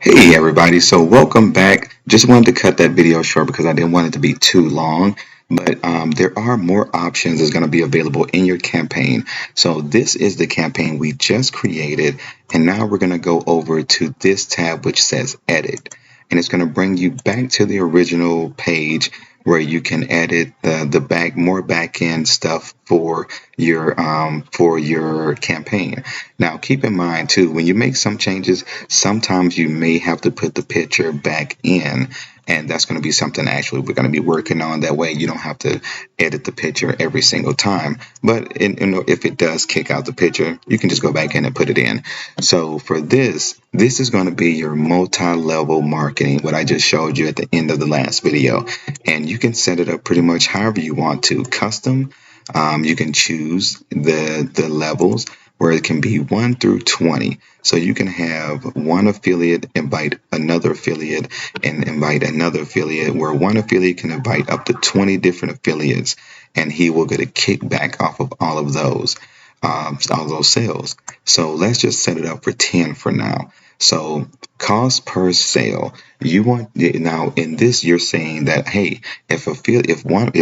Hey everybody, so welcome back. Just wanted to cut that video short because I didn't want it to be too long, but there are more options that's going to be available in your campaign. So this is the campaign we just created, and now we're going to go over to this tab which says edit, and it's going to bring you back to the original page where you can edit the more back end stuff for your campaign. Now, keep in mind too, when you make some changes, sometimes you may have to put the picture back in, and that's going to be something actually we're going to be working on. That way, you don't have to edit the picture every single time. But if it does kick out the picture, you can just go back in and put it in. So for this is going to be your multi-level marketing, what I just showed you at the end of the last video, and you can set it up pretty much however you want to. Custom. You can choose the levels where it can be 1 through 20. So you can have one affiliate invite another affiliate and invite another affiliate, where one affiliate can invite up to 20 different affiliates, and he will get a kickback off of all those sales. So let's just set it up for 10 for now. So cost per sale, you want now in this you're saying that, hey, if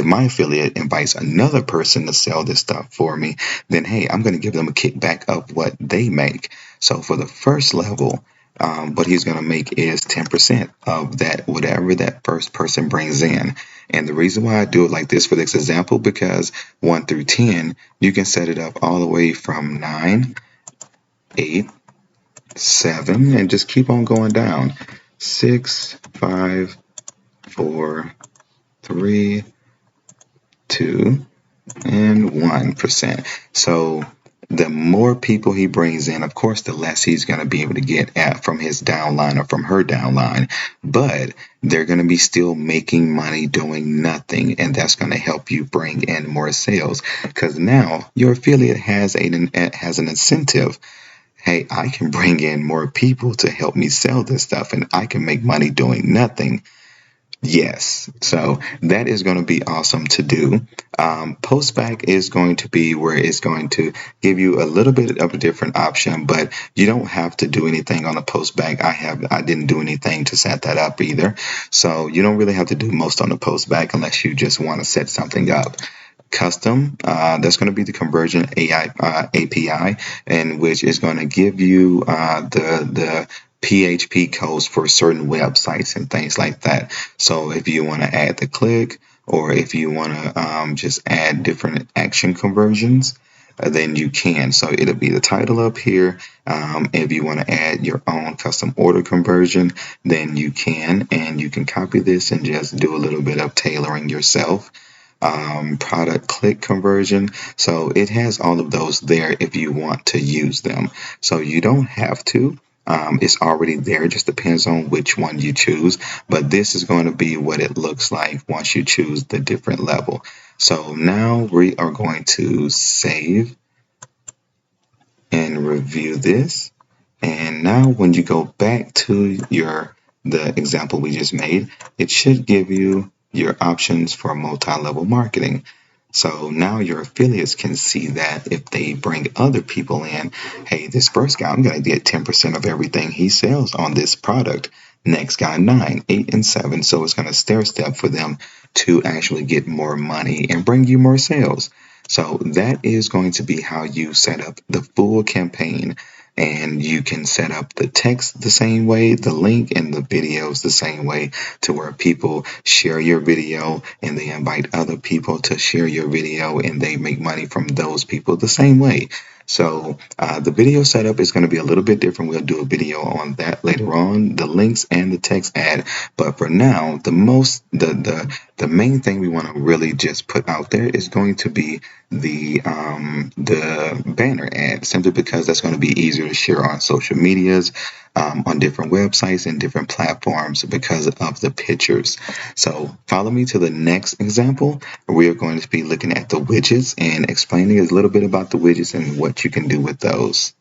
my affiliate invites another person to sell this stuff for me, then hey, I'm going to give them a kickback of what they make. So for the first level, what he's going to make is 10% of that, whatever that first person brings in. And the reason why I do it like this for this example, because 1 through 10, you can set it up all the way from 9, 8, 7, and just keep on going down. 6, 5, 4, 3, 2, and 1%. So the more people he brings in, of course, the less he's going to be able to get from his downline or from her downline. But they're going to be still making money doing nothing, and that's going to help you bring in more sales, because now your affiliate has an incentive. Hey, I can bring in more people to help me sell this stuff, and I can make money doing nothing. Yes, so that is going to be awesome to do. Postback is going to be where it's going to give you a little bit of a different option, but you don't have to do anything on the postback. I didn't do anything to set that up either, so you don't really have to do most on the postback unless you just want to set something up. Custom, that's going to be the conversion API, in which is going to give you the PHP codes for certain websites and things like that. So if you want to add the click, or if you want to just add different action conversions, then you can. So it'll be the title up here. If you want to add your own custom order conversion, then you can, and you can copy this and just do a little bit of tailoring yourself. Product click conversion. So it has all of those there if you want to use them. So you don't have to. It's already there. It just depends on which one you choose. But this is going to be what it looks like once you choose the different level. So now we are going to save and review this. And now when you go back to the example we just made, it should give you your options for multi-level marketing. So now your affiliates can see that if they bring other people in, hey, this first guy, I'm going to get 10% of everything he sells on this product. Next guy, 9, 8, and 7. So it's going to stair step for them to actually get more money and bring you more sales. So that is going to be how you set up the full campaign. And you can set up the text the same way, the link and the videos the same way, to where people share your video and they invite other people to share your video, and they make money from those people the same way. So the video setup is going to be a little bit different. We'll do a video on that later on, the links and the text ad. But for now, the main thing we want to really just put out there is going to be the banner ad, simply because that's going to be easier to share on social medias, on different websites and different platforms because of the pictures. So follow me to the next example. We are going to be looking at the widgets and explaining a little bit about the widgets and what you can do with those.